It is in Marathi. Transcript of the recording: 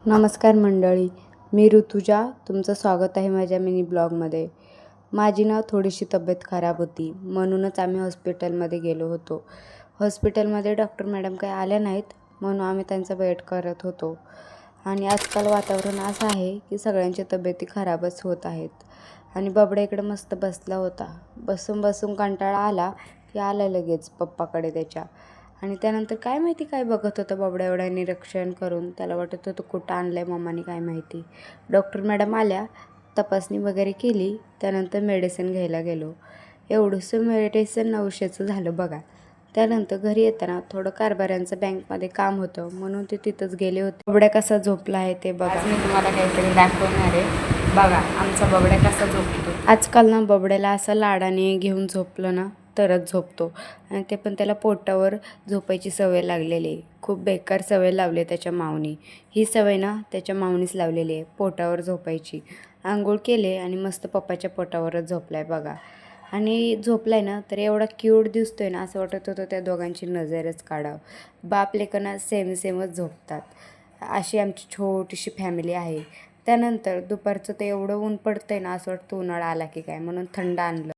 नमस्कार मंडळी, मी ऋतुजा. तुमचं स्वागत आहे माझ्या मिनी ब्लॉगमध्ये. माझी थोडीशी तब्येत खराब होती, म्हणूनच आम्ही हॉस्पिटलमध्ये गेलो होतो. हॉस्पिटलमध्ये डॉक्टर मॅडम काही आल्या नाहीत, म्हणून आम्ही त्यांचा वेट करत होतो. आणि आजकाल वातावरण असं आहे की सगळ्यांच्या तब्येती खराबच होत आहेत. आणि बबड्या इकडे मस्त बसला होता. बसून बसून कंटाळा आला की आला लगेच पप्पाकडे त्याच्या. आणि त्यानंतर काय माहिती काय बघत होतं बबड्या एवढ्या निरीक्षण करून. त्याला वाटत होतं कुठं आणलं आहे मम्माने काय माहिती. डॉक्टर मॅडम आल्या, तपासणी वगैरे केली. त्यानंतर मेडिसिन घ्यायला गेलो. एवढंसं मेडिसिन 900चं झालं बघा. त्यानंतर घरी येताना थोडं कारभाऱ्यांचं बँकमध्ये काम होतं, म्हणून ते तिथंच गेले होते. बबड्या कसा झोपला आहे ते बघा. आज मी तुम्हाला काहीतरी दाखवणार आहे. बघा आमचा बबड्या कसा झोपतो. आजकाल बबड्याला असं लाडाने घेऊन झोपलं ना तरच झोपतो. आणि ते पण त्याला पोटावर झोपायची सवय लागलेली आहे. खूप बेकार सवय लावली आहे त्याच्या माऊनी. ही सवय त्याच्या माऊनीच लावलेली आहे, पोटावर झोपायची. आंघोळ केले आणि मस्त पप्पाच्या पोटावरच झोपलाय बघा. आणि झोपलाय तर एवढा क्यूट दिसतोय असं वाटत होतं त्या दोघांची नजरच काढावं. बाप लेकरं सेमच झोपतात. अशी आमची छोटीशी फॅमिली आहे. त्यानंतर दुपारचं ते एवढं ऊन पडतंय असं वाटतं उन्हाळा आला की काय, म्हणून थंड आणलं.